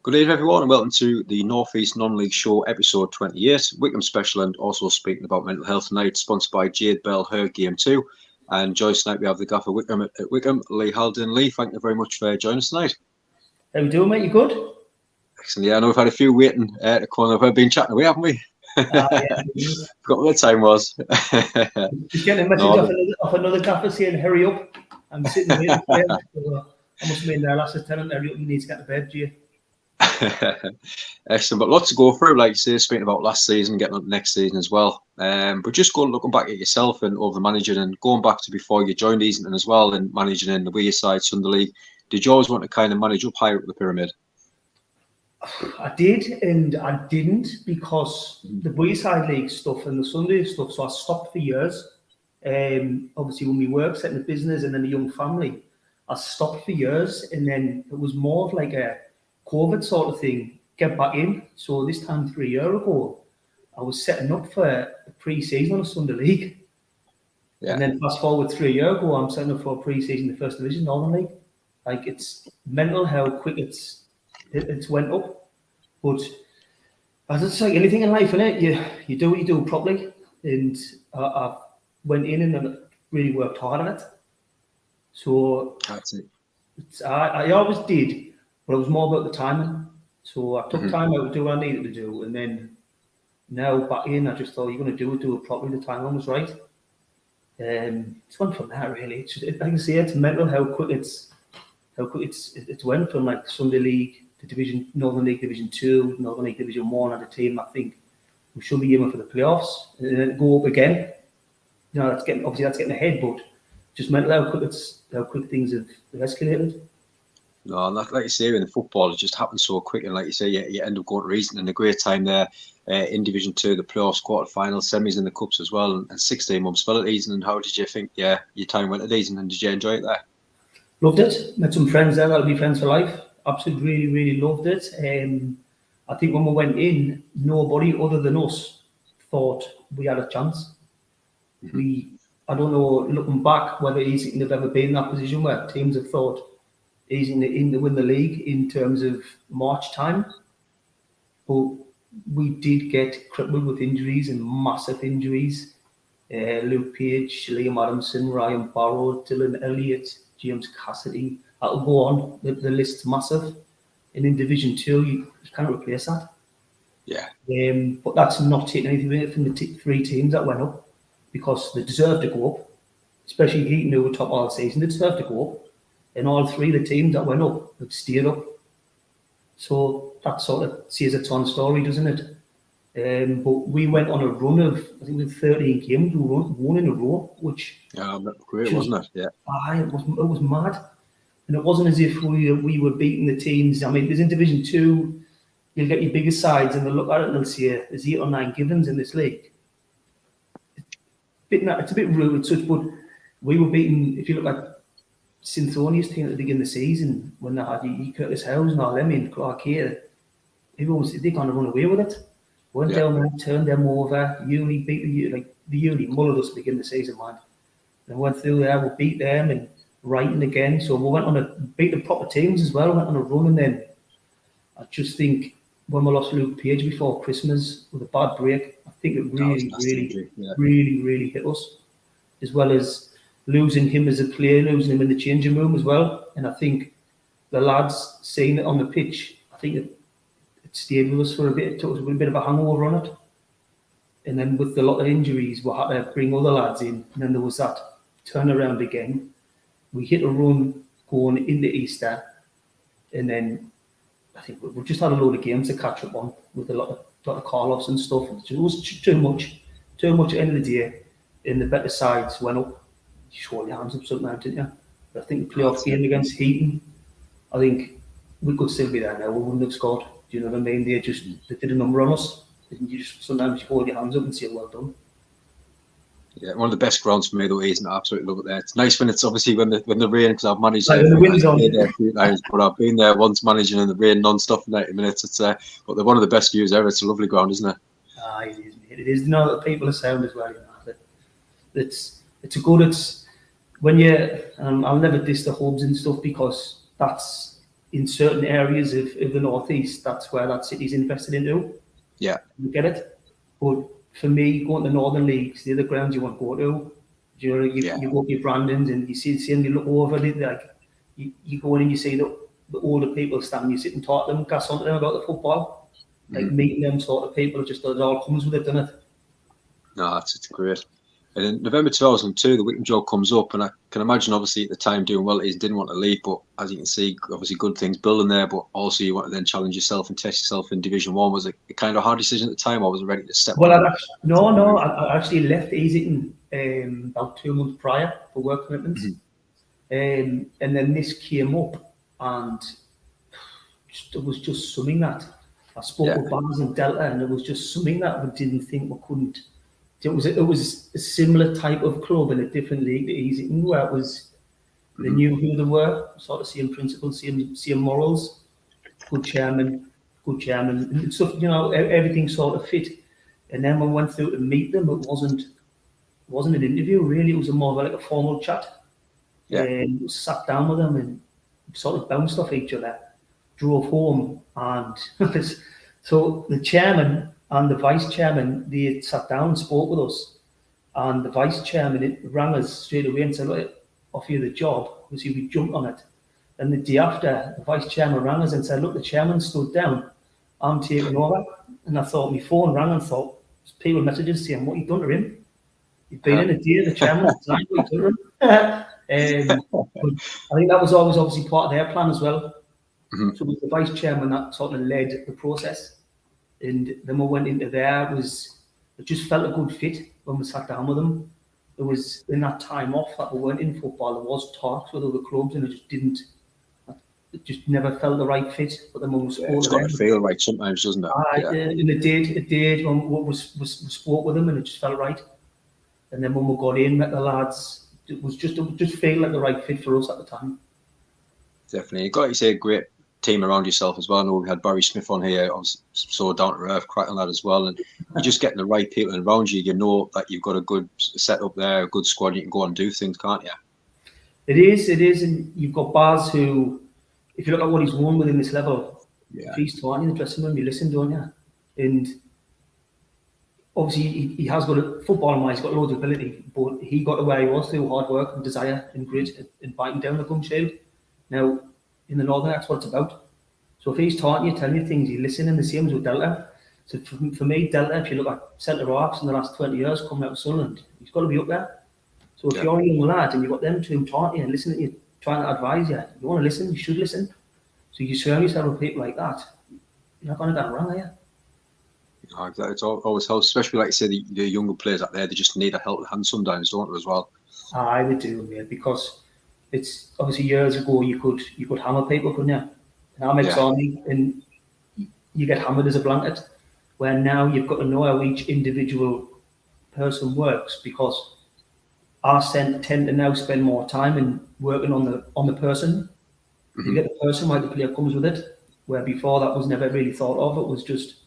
Good evening, everyone, and welcome to the North East Non-League Show, episode 28, Whickham special, and also speaking about mental health tonight, sponsored by Jade Bell, her Game 2. And Joyce tonight, we have the gaffer Whickham at Whickham, Lee Haldane. Lee, thank you very much for joining us tonight. How you doing, mate? You good? Excellent. Yeah, I know we've had a few waiting to come on. We've been chatting away, haven't we? Yeah. Forgot what the time was. Just getting a message off another gaffer saying, hurry up. I'm sitting here. So I must have been there last time. Hurry up, you need to get to bed, Jay. Excellent, but lots to go through, like you say, speaking about last season, getting on to next season as well. But just looking back at yourself and over the managing and going back to before you joined Easington as well and managing in the Wearside Sunday League, did you always want to kind of manage up higher up the pyramid? I did and I didn't because the Wearside League stuff and the Sunday stuff, so I stopped for years. Obviously, when we worked, setting a business and then a young family, I stopped for years, and then it was more of like a COVID sort of thing, get back in. So this time 3 years ago, I was setting up for a pre-season on a Sunday League. Yeah. And then fast forward 3 years ago, I'm setting up for a pre-season in the First Division Northern League. Like, it's mental how quick it's went up. But as it's like anything in life, innit? You do what you do properly. And I went in and really worked hard on it. So that's it. I always did, but it was more about the timing. So I took time out to do what I needed to do. And then now back in, I just thought, you're going to do it properly. The timing was right. It's went from that, really. It's just, like I say, it's mental how quick it's went from like Sunday League to Division Northern League Division 2, Northern League Division 1 at a team. I think we should be aiming for the playoffs and then go up again. You know, that's getting ahead, but just mental how quick things have escalated. No, and like you say, in the football, it just happens so quick, and like you say, you end up going to Easington and a great time there in Division 2, the playoffs, quarter-finals, semis in the cups as well, and 16 months spell at Easington. How did you think your time went at Easington? Did you enjoy it there? Loved it. Met some friends there that'll be friends for life. Absolutely, really, really loved it. I think when we went in, nobody other than us thought we had a chance. I don't know, looking back, whether Easington have ever been in that position where teams have thought Easington to win the league in terms of March time. But we did get crippled with injuries and massive injuries. Luke Page, Liam Adamson, Ryan Barrow, Dylan Elliott, James Cassidy. That'll go on. The list's massive. And in Division 2, you can't replace that. Yeah. But that's not taking anything away from the three teams that went up, because they deserve to go up, especially Heaton, who were top all season. They deserve to go up. And all three of the teams that went up have stayed up. So that sort of says its own story, doesn't it? But we went on a run of, I think, 13 games. We won in a row, which... Yeah, great, wasn't it? Yeah. It was mad. And it wasn't as if we were beating the teams. I mean, there's in Division 2, you'll get your biggest sides and they'll look at it and they'll say, there's 8 or 9 Givens in this league. It's a bit rude and such, but we were beating, if you look at Synthonia's team at the beginning of the season, when they had Curtis Howes and all them in Clark here, everyone said they're going to run away with it. Went down there, turned them over. Uni beat the Uni mullered us at the beginning of the season, man. And went through there, we beat them and Wrighton again. So we went on beat the proper teams as well, went on a run, and then I just think when we lost Luke Page before Christmas with a bad break, I think it really hit us, as well as losing him as a player, losing him in the changing room as well. And I think the lads seeing it on the pitch, I think it stayed with us for a bit. It took us a bit of a hangover on it. And then with a lot of injuries, we had to bring other lads in. And then there was that turnaround again. We hit a run going into Easter. And then I think we just had a load of games to catch up on with a lot of call-offs and stuff. It was too much at the end of the day. And the better sides went up. You hold your hands up sometimes, didn't you? But I think the playoff game against Heaton, I think we could still be there now. We wouldn't have scored. Do you know what I mean? They did a number on us. And you just sometimes you hold your hands up and say, well done. Yeah, one of the best grounds for me though, isn't it? I absolutely love it there. It's nice when it's obviously when the rain, because I've managed when the wind's on. There a few times, but I've been there once managing in the rain non-stop for 90 minutes. It's but they're one of the best views ever. It's a lovely ground, isn't it? It is. You know, the people are sound as well. You know, it's a good. It's when you. I'll never diss the hubs and stuff, because that's in certain areas of the northeast, that's where that city's invested into. Yeah. You get it? But for me, going to Northern Leagues, the other grounds you want to go to, you go to your Brandons and you see them, you look over it, like you go in and you see the older people standing, you sit and talk to them, gas on to them about the football, like meeting them sort of people, it all comes with it, doesn't it? No, it's great. And in November 2002, the Whickham job comes up, and I can imagine, obviously, at the time doing well, he didn't want to leave, but as you can see, obviously good things building there, but also you want to then challenge yourself and test yourself in Division 1. Was it a kind of hard decision at the time, or was it ready to step Well, on? I actually left Easington about 2 months prior for work commitments. And then this came up, and it was just something that I spoke with Barnes and Delta, and it was just something that we didn't think we couldn't. It was a similar type of club in a different league to Easington, where it was they knew who they were, sort of same principles, same morals, good chairman, and stuff. Everything sort of fit. And then when we went through to meet them, it wasn't an interview really. It was more like a formal chat. And we sat down with them and sort of bounced off each other, drove home, and so the chairman and the vice chairman, they sat down and spoke with us, and the vice chairman rang us straight away and said, "Look, offer you the job." Obviously, we jumped on it. And the day after, the vice chairman rang us and said, "Look, the chairman stood down. I'm taking over." And I thought, my phone rang and thought, people messages saying, "What you done to him? You've been in a day, the chairman, what you done to him?" But I think that was always obviously part of their plan as well. So it was the vice chairman that sort of led the process. And then we went into there, it just felt a good fit when we sat down with them. It was in that time off that we weren't in football, there was talks with other clubs, and it just never felt the right fit. But then when we spoke it's got to feel right sometimes, doesn't it? And it did when we spoke with them, and it just felt right. And then when we got in, met the lads, it would just feel like the right fit for us at the time. Definitely. You've got to say a great team around yourself as well. I know we had Barry Smith on here. I was so down to earth, cracking that as well. And you're just getting the right people around you. You know that you've got a good setup there, a good squad. You can go and do things, can't you? It is. And you've got Baz who, if you look at what he's won within this level, he's taught in the dressing room, you listen, don't you? And obviously he has got football-wise, he's got loads of ability, but he got to where he was through hard work and desire and grit and biting down the gum shield. Now, in the Northern, that's what it's about. So if he's taught you, telling you things, you listen, and the same as with Delta. So for me, Delta, if you look at centre-halves in the last 20 years coming out of Sunderland, he's got to be up there. So if you're a young lad and you've got them two taught you and listening to you, trying to advise you, you want to listen, you should listen. So you surround yourself with people like that, you're not going to get wrong, are you? It's always helps, especially like you say, the younger players out there, they just need a helping hand sometimes, don't they, as well? I would do, yeah, because it's obviously years ago you could hammer people, couldn't you? And I'm ex-army, and you get hammered as a blanket. Where now you've got to know how each individual person works, because I tend to now spend more time in working on the person. You get the person while the player comes with it, where before that was never really thought of. It was just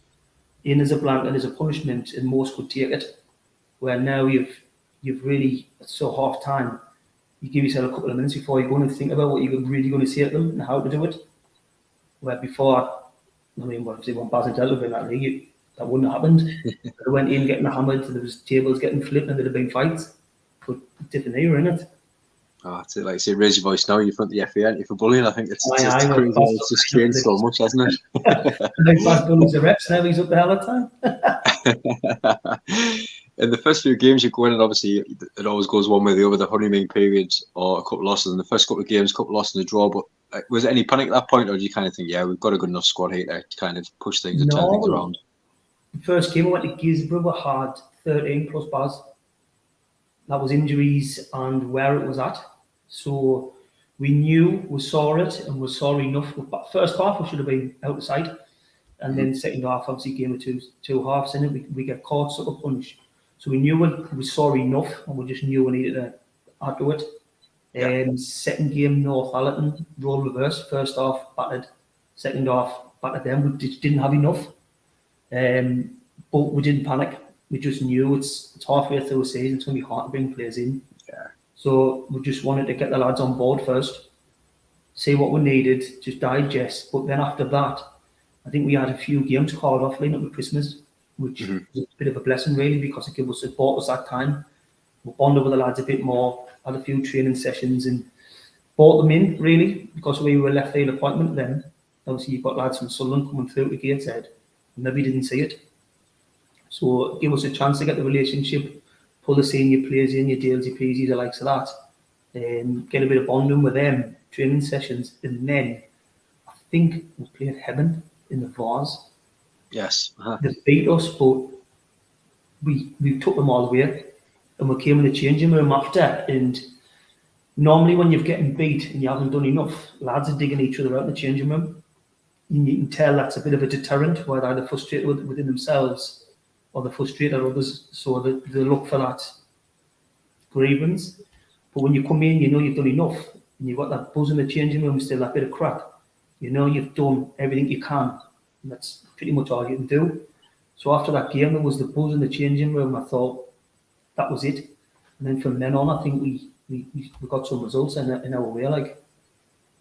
in as a blanket, as a punishment, and most could take it. Where now you've really, so half time, you give yourself a couple of minutes before you go and think about what you're really going to say to them and how to do it. Where before, I mean, when Baz and Delta were in that league, that wouldn't have happened. They went in getting hammered, there was tables getting flipped, and there'd have been fights. But different era, innit? It's like you say, raise your voice now. You're front of the FA, aren't you, for bullying? I think it's crazy. It's just changed so much, hasn't it? I think Baz bullies the reps now. He's up there all the time. In the first few games you go in, and obviously it always goes one way or the other, the honeymoon period or a couple of losses. In the first couple of games, a couple of losses and a draw. But was there any panic at that point, or did you kind of think, we've got a good enough squad here to kind of push things and turn things around? The first game I went to Gisborough, we had 13 plus Baz. That was injuries and where it was at. So we knew, we saw it, and we saw enough. First half, we should have been out of sight. And then second half, obviously, game of two halves in it, we get caught sucker punch. So we knew we saw enough, and we just knew we needed to add to it. Second game, Northallerton, role reverse. First half, battered. Second half, battered them. We just didn't have enough. But we didn't panic. We just knew it's halfway through the season, it's going to be hard to bring players in. So we just wanted to get the lads on board first. see what we needed, just digest. But then after that, I think we had a few games called off leading up to Christmas, which was a bit of a blessing really, because it gave us support us that time. We bonded with the lads a bit more, had a few training sessions and brought them in really, because we were left field appointment then. Obviously you've got lads from Sunderland coming through to Gateshead, and maybe didn't see it. So it gave us a chance to get the relationship, pull the senior players in, your Dales, your Peasies, the likes of that, and get a bit of bonding with them, training sessions, and then I think we played Heaven in the Vars. Yes. They beat us, but we took them all away, and we came in the changing room after, and normally when you're getting beat and you haven't done enough, lads are digging each other out in the changing room. You can tell that's a bit of a deterrent, where they're either frustrated within themselves or they're frustrated at others, so they look for that grievance. But when you come in, you know you've done enough, and you've got that buzz in the changing room still, that bit of crack. You know you've done everything you can, and that's pretty much all you can do. So after that game, there was the buzz in the changing room. I thought that was it, and then from then on, I think we got some results in our way, like.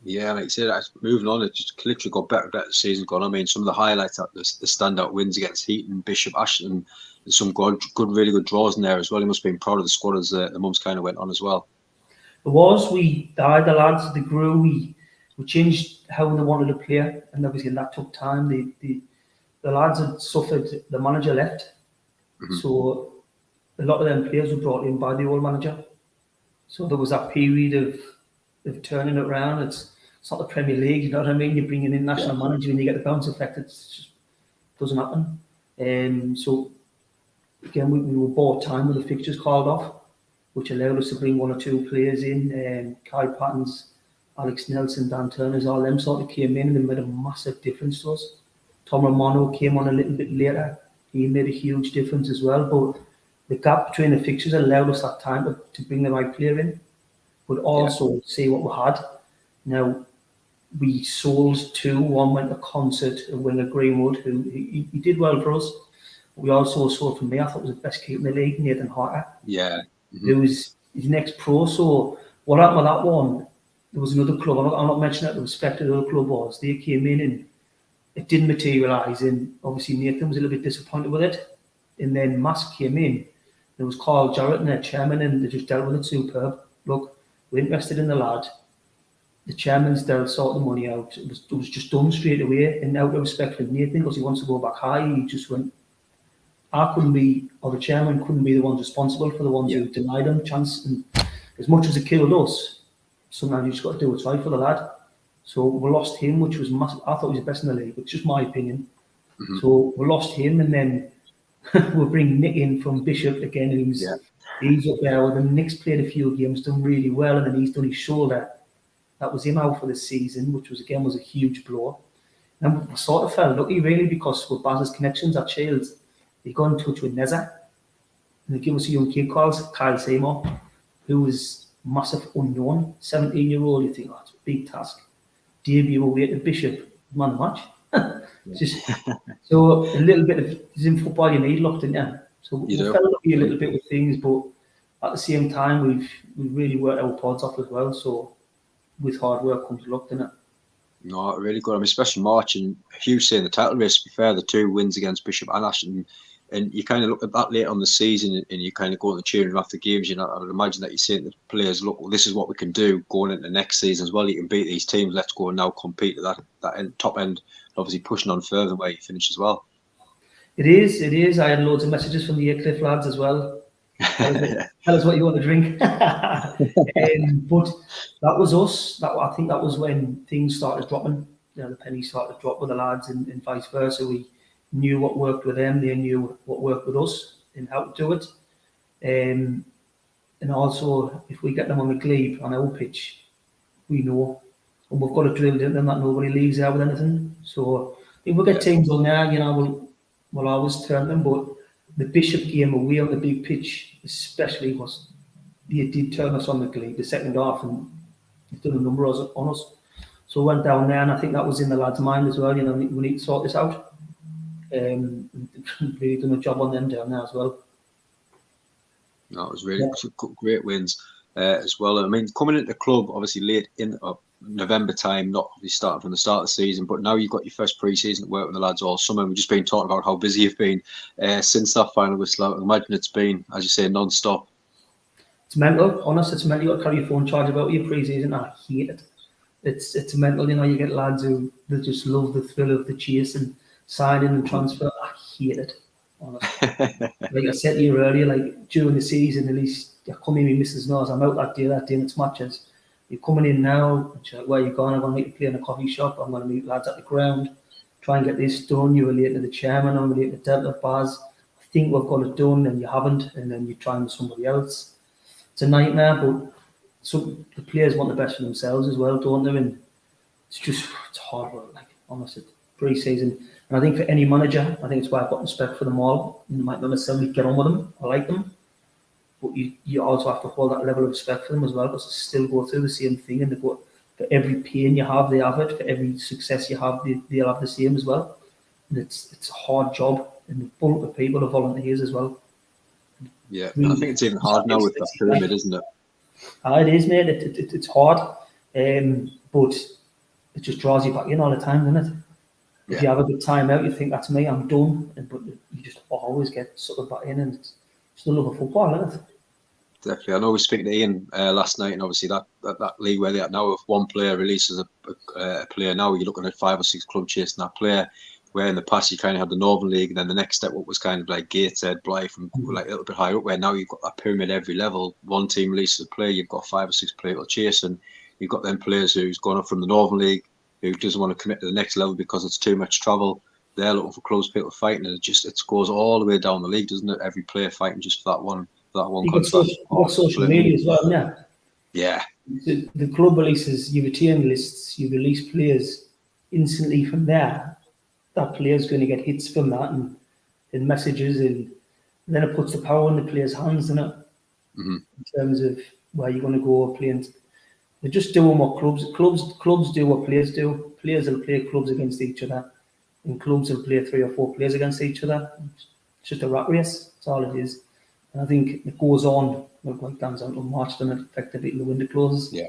Yeah, like you said, moving on, it just literally got better as the season gone. I mean, some of the highlights, the standout wins against Heaton, Bishop, Ashton, and some really good draws in there as well. He must have been proud of the squad as the months kind of went on as well. It was. We died, the lads, they grew. We changed how they wanted to play, and obviously that took time. The lads had suffered. The manager left, so a lot of them players were brought in by the old manager. So there was that period of turning it around. It's not the Premier League, you know what I mean? You're bringing in national manager and you get the bounce effect. It just doesn't happen. So again, we were bought time with the fixtures called off, which allowed us to bring one or two players in. Kai Pattons, Alex Nelson, Dan Turner's, all them sort of came in and they made a massive difference to us. Tom Romano came on a little bit later. He made a huge difference as well. But the gap between the fixtures allowed us that time to bring the right player in, but also see what we had. Now, we sold two. One went to concert, a winger, Greenwood, who he did well for us. We also sold, for me, I thought was the best keeper in the league, Nathan Harter. Yeah. Who was his next pro. So what happened with that one, there was another club, I'm not mentioning that the respect of the other club was, they came in and it didn't materialise, and obviously Nathan was a little bit disappointed with it. And then Mask came in. There was Carl Jarrett and their chairman, and they just dealt with it superb. Look, we're interested in the lad. The chairman's dealt sort the money out. It was just done straight away. And out of respect for Nathan, because he wants to go back high, he just went. I couldn't be, or the chairman couldn't be the ones responsible for the ones who denied him chance. And as much as it killed us, sometimes you just got to do what's right for the lad. So we lost him, which was massive. I thought he was the best in the league, but it's just my opinion. So we lost him, and then we'll bring Nick in from Bishop again, and he's up there. Well, Nick's played a few games, done really well, and then he's done his shoulder. That was him out for the season, which was a huge blow. And I sort of felt lucky really, because with Baz's connections at Shields, he got in touch with Neza, and they gave us a young kid called Kyle Seymour, who was massive unknown, 17-year-old. You think, it's a big task. Debut away to Bishop, man of match. Just so a little bit of in football you need luck, didn't you? So we felt lucky a little bit with things, but at the same time we've really worked our pods off as well. So with hard work comes luck, didn't it? No, really good. I mean, especially March and Hughes saying the title race. To be fair, the two wins against Bishop and Ashton, and you kind of look at that late on the season, and you kind of go to the cheering room after games. You know, I would imagine that you're saying to the players, "Look, well, this is what we can do going into the next season as well. You can beat these teams. Let's go and now compete at that top end. Obviously, pushing on further where you finish as well." It is. I had loads of messages from the Cliff lads as well. Tell us what you want to drink. But that was us. I think that was when things started dropping. You know, the pennies started to drop with the lads, and vice versa. We knew what worked with them. They knew what worked with us and how to do it. And also, if we get them on the glebe on our pitch, we know, and we've got it drilled in them that nobody leaves there with anything. So if we get teams on there, you know, we'll always turn them. But the Bishop game away on the big pitch, especially, was they did turn us on the glebe the second half, and they've done a number on us. So we went down there, and I think that was in the lads' mind as well. You know, we need to sort this out. Really done a job on them down there as well. No, it was really great wins as well. I mean, coming into the club, obviously late in November time, not obviously starting from the start of the season, but now you've got your first pre-season at work with the lads all summer. We've just been talking about how busy you've been since that final whistle. I imagine it's been, as you say, non-stop. It's mental, honest. It's mental. You got to carry your phone charge about your pre-season. I hate it. It's mental. You know, you get lads who they just love the thrill of the chase and signing and transfer. I hate it, honestly. Like I said to you earlier, like during the season, at least I come in, my missus knows I'm out that day, and it's matches. You're coming in now, and she's like, where are you going? I'm going to meet you play in a coffee shop. I'm going to meet lads at the ground, try and get this done. You relate to the chairman, I'm related to Delta Baz. I think we've got it done, and you haven't, and then you're trying with somebody else. It's a nightmare, but the players want the best for themselves as well, don't they? And it's hard work, like, honestly, pre-season. And I think for any manager, I think it's why I've got respect for them all. You might not necessarily get on with them, I like them, but you also have to hold that level of respect for them as well, because they still go through the same thing, and they go, for every pain you have, they have it. For every success you have, they'll have the same as well. And it's a hard job, and the bulk of people are volunteers as well. Yeah, and I think it's even hard now with that pyramid, isn't it? It is, mate. It's hard, but it just draws you back in all the time, doesn't it? If you have a good time out, you think, that's me, I'm done. But you just always get sucked back in, and it's the love of football, isn't it? Definitely. I know we were speaking to Ian last night, and obviously that league where they are now, if one player releases a player now, you're looking at 5 or 6 clubs chasing that player. Where in the past you kind of had the Northern League, and then the next step up was kind of like Gateshead, Blythe, and like a little bit higher up. Where now you've got that pyramid every level. One team releases a player, you've got 5 or 6 players chasing. You've got them players who's gone up from the Northern League, who doesn't want to commit to the next level because it's too much travel. They're looking for close people fighting, and it goes all the way down the league, doesn't it? Every player fighting just for that one contract. You've got social media as well, yeah. Yeah. The club releases, you retain lists, you release players instantly from there. That player's going to get hits from that and messages, and then it puts the power in the player's hands, doesn't it? Mm-hmm. In terms of where you're going to go playing. They're just doing what clubs do what players do. Players will play clubs against each other, and clubs will play 3 or 4 players against each other. It's just a rat race. That's all it is. And I think it goes on. Well, it comes down to March, then effectively the window closes. Yeah.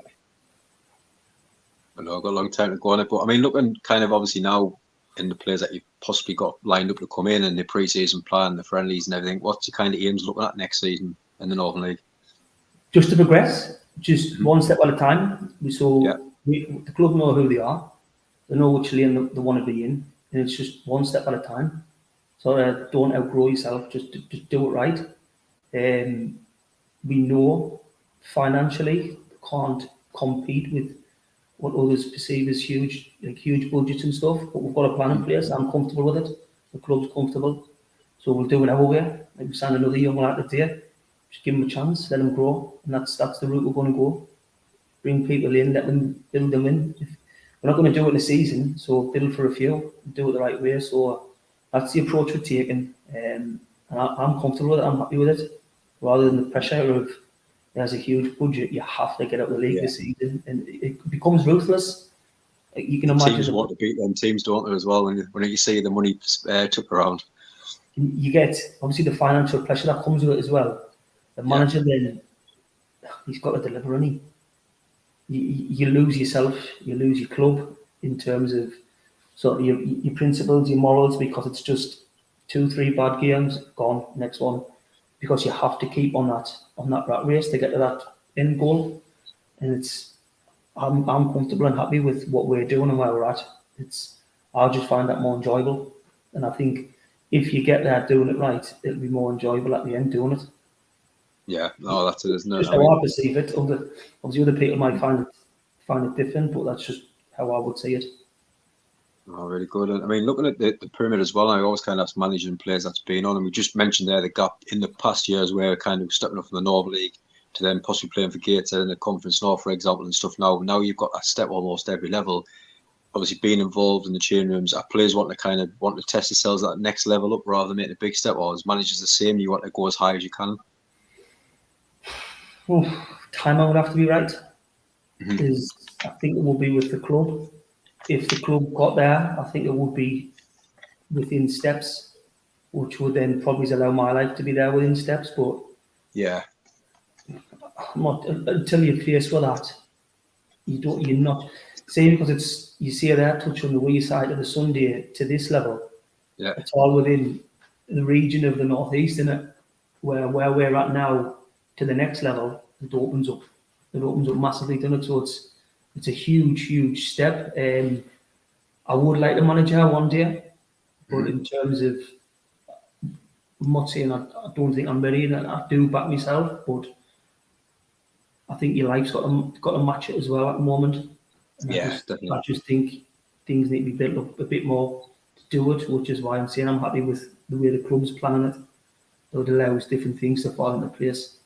I know I've got a long time to go on it, but I mean, looking kind of obviously now in the players that you've possibly got lined up to come in and the pre-season plan, the friendlies and everything, what's your kind of aims looking at next season in the Northern League? Just to progress, just one step at a time. The club know who they are. They know which lane they want to be in, and it's just one step at a time. So don't outgrow yourself. Just do it right. We know financially can't compete with what others perceive as huge budgets and stuff, but we've got a plan in place. I'm comfortable with it. The club's comfortable, so we'll do it our way. Like we signed another young lad today. Just give them a chance, let them grow, and that's the route we're going to go. Bring people in, let them build them in. We're not going to do it in a season, so build for a few, do it the right way. So that's the approach we're taking, and I'm comfortable with it. I'm happy with it, rather than the pressure of there's a huge budget, you have to get out of the league this season, and it becomes ruthless. You can imagine teams want to beat them teams, don't they, as well? When you see the money took around, you get obviously the financial pressure that comes with it as well. The manager then he's got to deliver, and you lose yourself, you lose your club in terms of sort of your principles, your morals, because it's just 2-3 bad games, gone, next one, because you have to keep on that rat race to get to that end goal. And I'm comfortable and happy with what we're doing and where we're at. I just find that more enjoyable, and I think if you get there doing it right, it'll be more enjoyable at the end doing it. Yeah, no, that's it, isn't it? Just how I perceive it. Obviously, other people might find it different, but that's just how I would see it. Oh, really good. And I mean, looking at the pyramid as well, I always kind of ask managing players that's been on, and we just mentioned there the gap in the past years where kind of stepping up from the Northern League to then possibly playing for Gateshead in the Conference North, for example, and stuff. Now you've got that step almost every level. Obviously, being involved in the change rooms, are players want to test themselves at the next level up rather than making a big step, or as managers the same, you want to go as high as you can? Timing would have to be right. I think it will be with the club. If the club got there, I think it would be within steps, which would then probably allow my life to be there within steps. But yeah, until you're faced with that, you're not. See, because you see that touch on the wee side of the Sunday to this level. Yeah. It's all within the region of the northeast, isn't it? Where we're at now to the next level, it opens up. It opens up massively, doesn't it? So it's a huge step. I would like to manage her one day, but in terms of, I'm not saying I don't think I'm ready, and I do back myself, but I think your life's got to match it as well at the moment. And Definitely. I just think things need to be built up a bit more to do it, which is why I'm saying I'm happy with the way the club's planning it. So it allows different things to fall into place.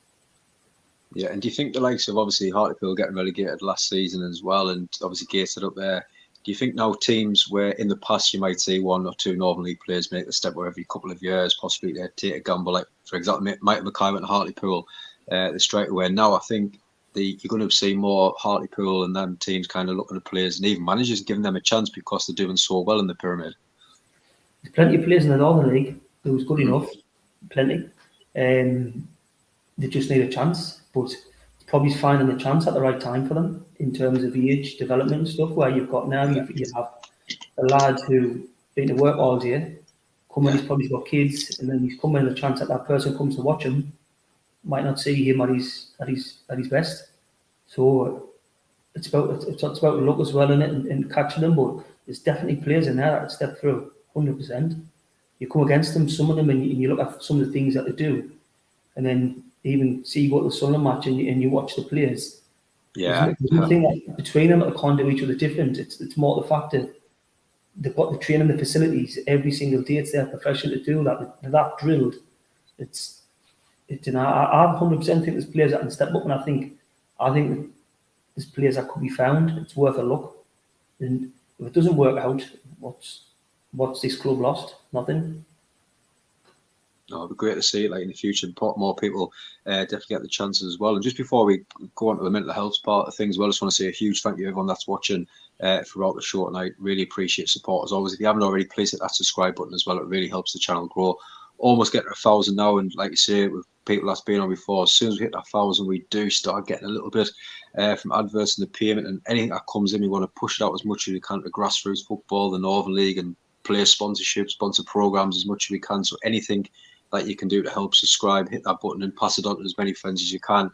Yeah, and do you think the likes of obviously Hartlepool getting relegated last season as well, and obviously gated up there, do you think now teams where in the past you might see one or two Northern League players make the step where every couple of years, possibly they take a gamble, like for example, Mike Mackay went to Hartlepool straight away. Now I think you're going to see more Hartlepool and them teams kind of looking at players and even managers giving them a chance because they're doing so well in the pyramid. There's plenty of players in the Northern League who's good enough, plenty. They just need a chance, but it's probably finding the chance at the right time for them in terms of age, development and stuff, where you've got now, you have a lad who been to work all day, he's probably got kids, and then he's coming a chance that person comes to watch him, might not see him at his best. So it's about luck as well in it and catching them, but there's definitely players in there that step through 100%. You come against them, some of them, and you look at some of the things that they do, and then even see you go to the Sunderland match and you watch the players. There's nothing like between them that can't do each other different. It's more the fact that they've got the training, the facilities every single day. It's their profession to do that. They're that drilled. I 100% think there's players that can step up, and I think there's players that could be found. It's worth a look. And if it doesn't work out, what's this club lost? Nothing. No, it'd be great to see it like in the future. More people definitely get the chances as well. And just before we go on to the mental health part of things, well, I just want to say a huge thank you to everyone that's watching throughout the show tonight. Really appreciate support as always. If you haven't already, please hit that subscribe button as well. It really helps the channel grow. Almost getting 1,000 now, and like you say, with people that's been on before, as soon as we hit that 1,000, we do start getting a little bit from adverts and the payment and anything that comes in. We want to push it out as much as we can to grassroots football, the Northern League, and player sponsorship, sponsor programs as much as we can. So anything that you can do to help, subscribe, hit that button and pass it on to as many friends as you can.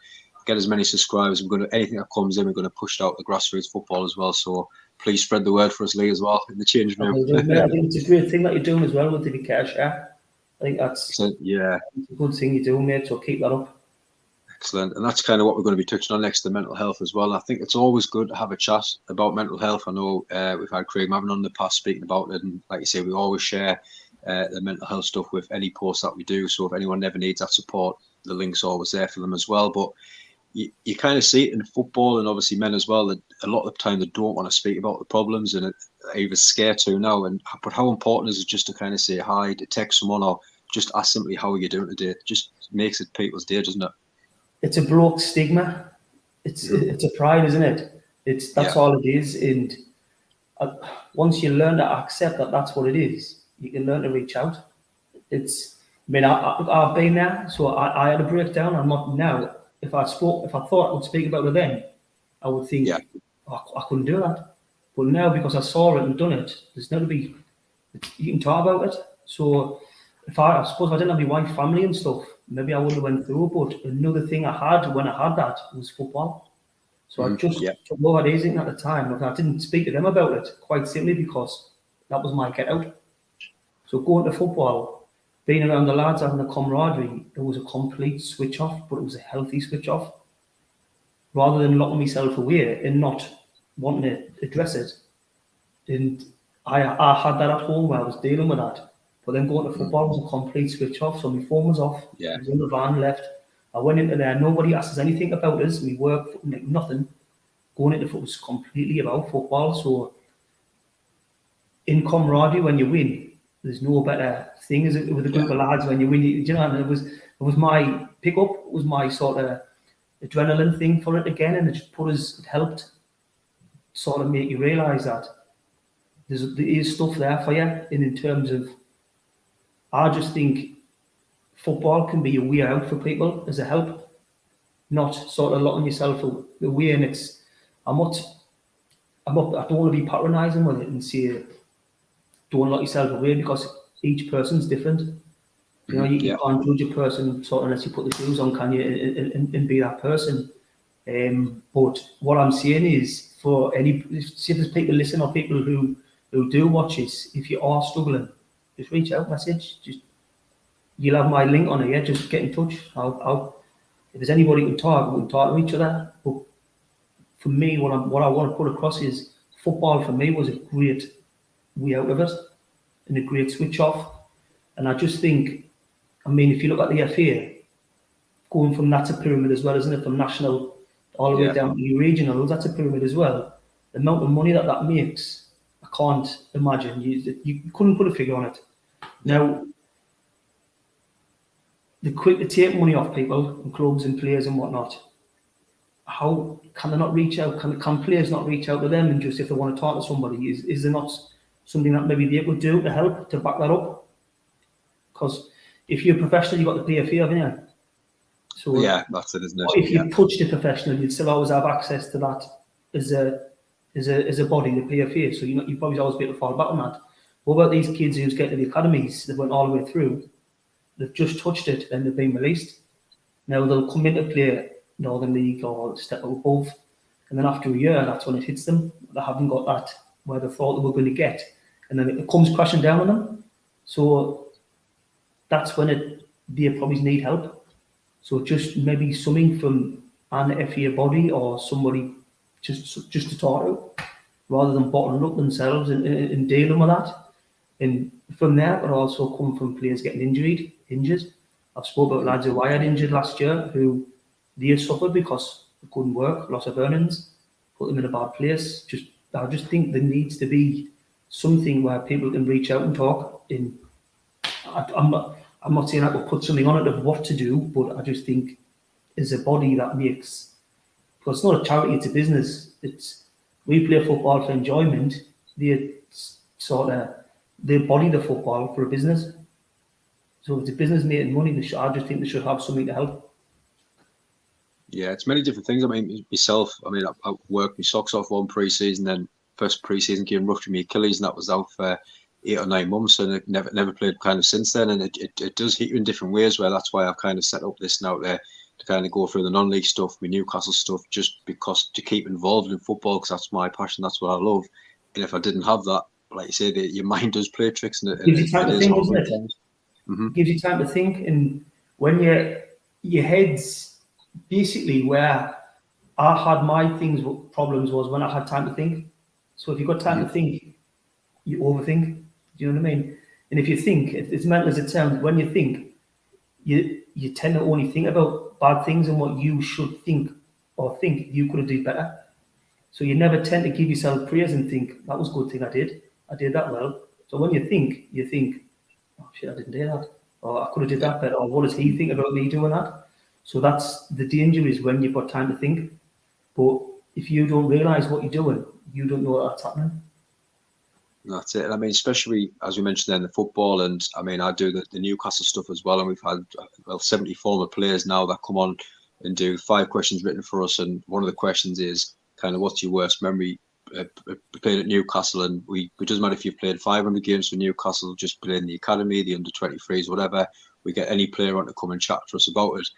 Get as many subscribers. Anything that comes in, we're going to push it out to grassroots football as well. So please spread the word for us, Lee, as well in the change room. I think it's a great thing that you're doing as well with the cash share. I think that's a good thing you're doing, mate. So keep that up. Excellent. And that's kind of what we're going to be touching on next, the mental health as well. I think it's always good to have a chat about mental health. I know we've had Craig Mavin on in the past speaking about it, and like you say, we always share the mental health stuff with any post that we do. So if anyone ever needs that support, the link's always there for them as well. But you kind of see it in football and obviously men as well, that a lot of the time they don't want to speak about the problems and are even scared to now. But how important is it just to kind of say hi, to text someone, or just ask simply how are you doing today? It just makes it people's day, doesn't it? It's a broke stigma. It's a pride, isn't it? That's all it is. And once you learn to accept that that's what it is, you can learn to reach out. I've been there, so I had a breakdown. I'm not now. If I thought I would speak about it then, I would think I couldn't do that. But now, because I saw it and done it, there's no to be. You can talk about it. So I suppose if I didn't have my wife, family, and stuff, maybe I wouldn't have went through. But another thing I had when I had that was football. So I just took over Hazing at the time. I didn't speak to them about it, quite simply because that was my get out. So going to football, being around the lads, having a camaraderie, it was a complete switch off, but it was a healthy switch off. Rather than locking myself away and not wanting to address it. And I had that at home where I was dealing with that. But then going to football was a complete switch off. So my phone was off. I was in the van, left. I went into there. Nobody asked us anything about us. We worked, nothing. Going into football was completely about football. So in camaraderie, when you win, there's no better thing, is it, with a group of lads when you win? You know, and it was my pickup, it was my sort of adrenaline thing for it again, and it helped sort of make you realise that there is stuff there for you. And in terms of, I just think football can be a way out for people as a help, not sort of locking yourself away. And I don't want to be patronising with it and say, don't lock yourself away, because each person's different. You know, you can't judge a person sort of unless you put the shoes on, can you, and be that person. But what I'm saying is, for any, see if there's people listen or people who do watch this, if you are struggling, just reach out, message. You'll have my link on it. Yeah, just get in touch. If there's anybody who can talk, we can talk to each other. But for me, what I want to put across is, football for me was a great way out of it and a great switch off. And I just think, I mean, if you look at the FA, going from that's a pyramid as well, isn't it? From national all the way down to regional, that's a pyramid as well. The amount of money that makes, I can't imagine. You couldn't put a figure on it. Now, they're quick to take money off people and clubs and players and whatnot. How can they not reach out? Can players not reach out to them, and just if they want to talk to somebody, is there not something that maybe they could do to help to back that up? Because if you're a professional, you've got to pay a fee, haven't you? So yeah, that's it, isn't it? If you touched a professional, you'd still always have access to that as a body to pay a fee. So you probably always be able to fall back on that. What about these kids who's getting to the academies that went all the way through? They've just touched it and they've been released. Now they'll come into play Northern League or step above, and then after a year, that's when it hits them. They haven't got that where they thought they were going to get, and then it comes crashing down on them. So that's when they probably need help. So just maybe something from an FA body or somebody just to talk to, rather than bottling up themselves and dealing with that. And from there, it also come from players getting injured. I've spoke about lads who I had injured last year who they suffered because they couldn't work, loss of earnings, put them in a bad place. I just think there needs to be something where people can reach out and talk. I'm not saying I could put something on it of what to do, but I just think as a body that makes, because it's not a charity, it's a business. We play football for enjoyment. They body the football for a business. So if it's a business making money, I just think they should have something to help. Yeah, it's many different things. I mean, myself, I worked my socks off one pre-season, then first pre-season game ruptured my Achilles, and that was out for 8 or 9 months, and it never played kind of since then. And it does hit you in different ways. Where that's why I've kind of set up this now there to kind of go through the non-league stuff, my Newcastle stuff, just because to keep involved in football, because that's my passion, that's what I love. And if I didn't have that, like you say, your mind does play tricks, and gives you time to think, doesn't it? Mm-hmm. Gives you time to think, and when your head's basically where I had my problems was when I had time to think. So if you've got time to think, you overthink. Do you know what I mean? And if you think, as mental as it sounds, when you think, you tend to only think about bad things and what you should think or think you could have done better. So you never tend to give yourself praise and think, that was a good thing I did. I did that well. So when you think, oh shit, I didn't do that. Or I could have did that better. Or what does he think about me doing that? So that's the danger, is when you've got time to think. But if you don't realise what you're doing, you don't know that's happening. That's it. I mean, especially as we mentioned then, the football, and I do the Newcastle stuff as well. And we've had 70 former players now that come on and do 5 questions written for us. And one of the questions is kind of, what's your worst memory playing at Newcastle? And it doesn't matter if you've played 500 games for Newcastle, just playing the academy, the under 23s, whatever. We get any player on to come and chat to us about it.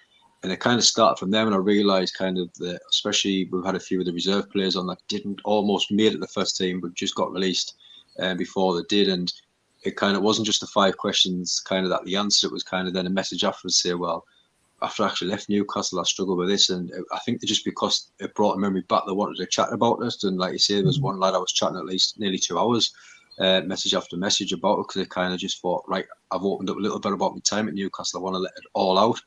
And it kind of started from them, and I realised kind of that, especially we've had a few of the reserve players on that didn't almost made it the first team, but just got released before they did. And it kind of wasn't just the 5 questions kind of that the answer, it was kind of then a message after to say, well, after I actually left Newcastle, I struggled with this. And I think just because it brought a memory back, they wanted to chat about it. And like you say, there was one lad I was chatting at least nearly 2 hours, message after message about it, because they kind of just thought, right, I've opened up a little bit about my time at Newcastle, I want to let it all out.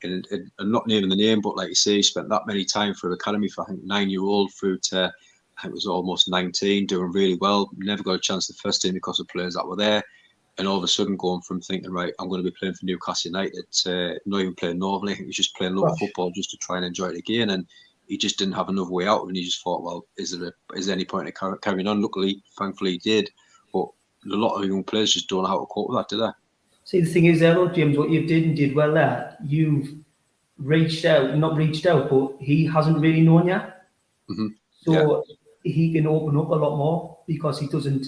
And not naming the name, but like you say, he spent that many time through the academy for, I think, 9-year-old through to, I think it was almost 19, doing really well. Never got a chance at the first team because of players that were there. And all of a sudden going from thinking, right, I'm going to be playing for Newcastle United to not even playing normally. I think he was just playing local football just to try and enjoy it again. And he just didn't have another way out. And he just thought, well, is there any point in carrying on? Luckily, thankfully, he did. But a lot of young players just don't know how to cope with that, do they? See, the thing is there, though, James, what you did and did well there, you've not reached out, but he hasn't really known you. Mm-hmm. So he can open up a lot more because he doesn't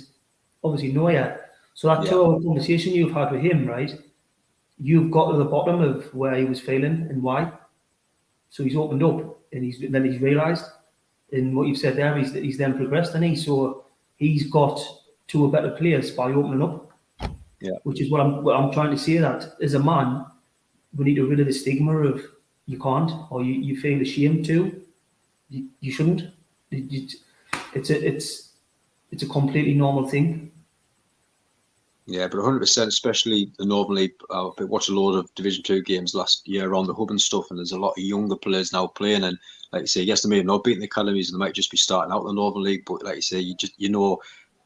obviously know you. So that 2-hour conversation you've had with him, right? You've got to the bottom of where he was failing and why. So he's opened up, and he's realised. And what you've said there, he's then progressed, and so he's got to a better place by opening up. Yeah. Which is what I'm trying to say, that as a man, we need to get rid of the stigma of you can't, or you feel ashamed to. You shouldn't. It's a completely normal thing. Yeah, but 100%, especially the Northern League. I watched a load of Division 2 games last year around the hub and stuff, and there's a lot of younger players now playing. And like you say, yes, they may have not beaten the academies, and they might just be starting out in the Northern League. But like you say,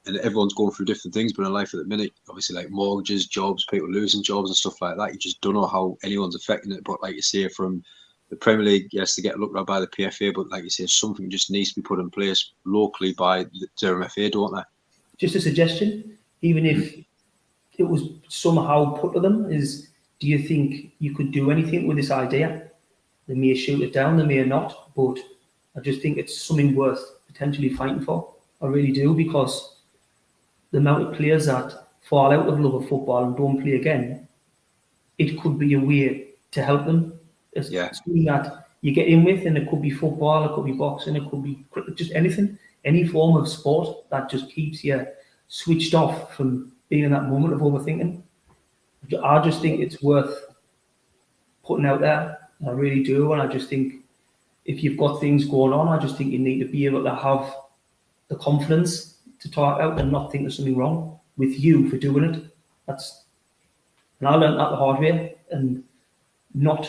and everyone's going through different things. But in life at the minute, obviously, like mortgages, jobs, people losing jobs and stuff like that, you just don't know how anyone's affecting it. But like you say, from the Premier League, yes, they get looked at by the PFA, but like you say, something just needs to be put in place locally by the Durham FA, don't they? Just a suggestion, even if it was somehow put to them, is, do you think you could do anything with this idea? They may shoot it down, they may not, but I just think it's something worth potentially fighting for. I really do, because the amount of players that fall out of love of football and don't play again, it could be a way to help them. It's something that you get in with, and it could be football, it could be boxing, it could be just anything, any form of sport that just keeps you switched off from being in that moment of overthinking. I just think it's worth putting out there. I really do. And I just think if you've got things going on, I just think you need to be able to have the confidence to talk out and not think there's something wrong with you for doing it. And I learned that the hard way. And not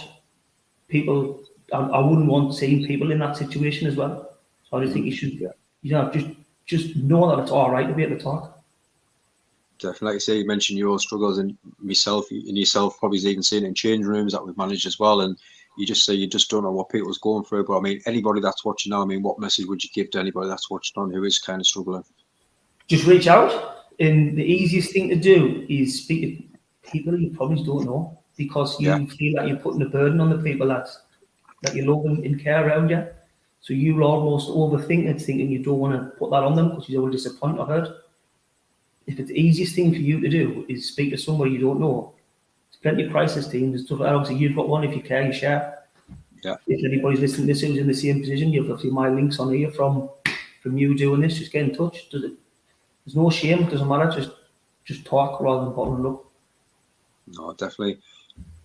people, I wouldn't want seeing people in that situation as well. So I just think you should, just know that it's all right to be able to talk. Definitely, like you say, you mentioned your struggles, and yourself probably even seen it in changing rooms that we've managed as well. And you just say you just don't know what people's going through. But I mean, anybody that's watching now, I mean, what message would you give to anybody that's watching on who is kind of struggling? Just reach out, and the easiest thing to do is speak to people you probably don't know, because you feel like you're putting a burden on the people that you love and care around you. So you'll almost overthink it, thinking you don't want to put that on them because you don't want to disappoint or hurt. If it's the easiest thing for you to do is speak to somebody you don't know, there's plenty of crisis teams and stuff like that. Obviously, you've got one. If you care, you share. Yeah. If anybody's listening to this who's in the same position, you've got my links on here from you doing this. Just get in touch. There's no shame. It doesn't matter. Just talk rather than bottom up. No, definitely.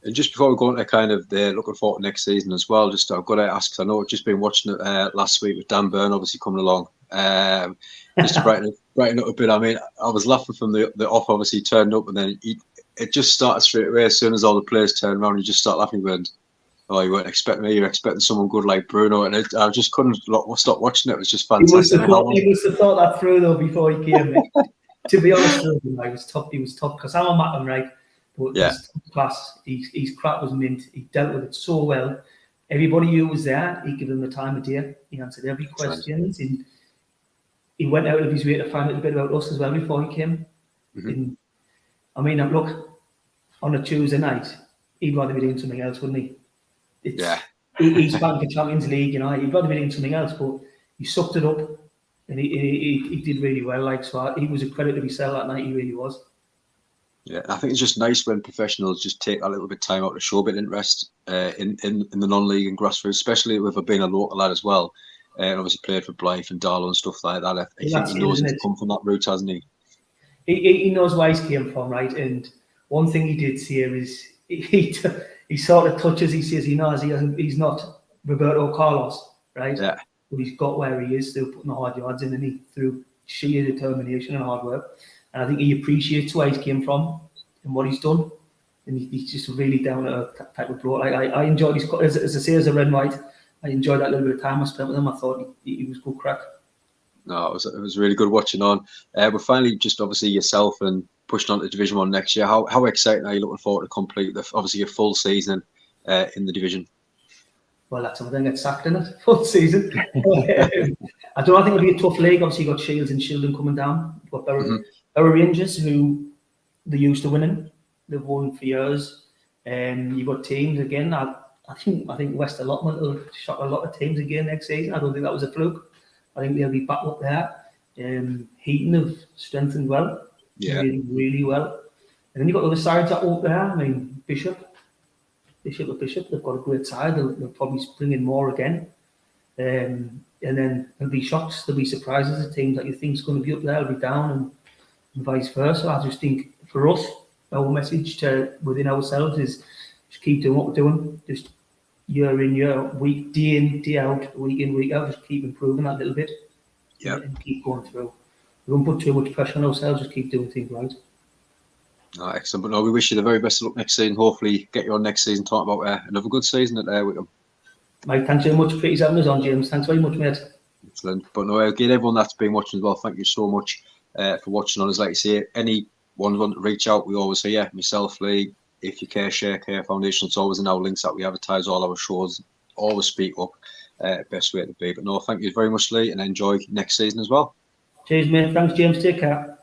And just before we go into kind of looking forward to next season as well, just I've got to ask, because I know I've just been watching it last week with Dan Byrne obviously coming along. Just to brighten up a bit. I mean, I was laughing from the off. Obviously, he turned up, and then it just started straight away. As soon as all the players turned around, you just start laughing. Going, "Oh, you weren't expecting me. You're expecting someone good like Bruno." And I just couldn't stop watching it. It was just fantastic. He must have thought that through though before he came. To be honest with him, he was tough because I'm a Macklem, right? But he's top class. His crap was mint. He dealt with it so well. Everybody who was there, he gave them the time of day. He answered every question. He went out of his way to find out a bit about us as well before he came. And, I mean, look, on a Tuesday night, he'd rather be doing something else, wouldn't he? He's back in Champions League, he'd rather be doing something else, but he sucked it up, and he did really well. Like, so he was a credit to himself that night. He really was. Yeah, I think it's just nice when professionals just take a little bit of time out to show a bit of interest in the non-league and grassroots, especially with being a local lad as well. And obviously played for Blythe and Darlow and stuff like that. I think he knows he's come from that route, hasn't he? He knows where he's came from, right? And one thing he did say is he sort of touches. He says he knows he's not Roberto Carlos, right? Yeah. But he's got where he is through putting the hard yards in, and through sheer determination and hard work. And I think he appreciates where he's came from and what he's done. And he's just a really down to earth type of bloke. Like I enjoyed his, as I say, as a red and white. I enjoyed that little bit of time I spent with him. I thought he was good crack. No, it was really good watching on. But finally, just obviously yourself and pushing on to Division 1 next year. How exciting are you looking forward to complete obviously a full season in the division? Well, that's something get sacked in it, full season. I think it'll be a tough league. Obviously, you've got Shields and Shildon coming down. You've got Borough Rangers, who they're used to winning. They've won for years. You've got teams again. I think West Allotment will shock a lot of teams again next season. I don't think that was a fluke. I think they'll be back up there. Heaton have strengthened well, really, really well. And then you've got the other sides that are up there. I mean, Bishop, they've got a great side. They'll probably bring in more again. And then there'll be shocks, there'll be surprises. The teams that you think is going to be up there will be down, and vice versa. I just think for us, our message to within ourselves is just keep doing what we're doing. Just year in, year out, day in, day out, week in, week out. Just keep improving that little bit. And keep going through. We don't put too much pressure on ourselves. Just keep doing things right. Excellent. But no, we wish you the very best of luck next season. Hopefully, get you on next season talking about another good season at Whickham. Mate, thanks very much for having us on, James. Thanks very much, mate. Excellent. But no, again, everyone that's been watching as well, thank you so much for watching on us. Like you say, anyone want to reach out, we always say, yeah, myself, Lee, If You Care, Share Care Foundation, it's always in our links that we advertise all our shows. Always speak up, best way to be. But no, thank you very much, Lee, and enjoy next season as well. Cheers, mate. Thanks, James. Take care.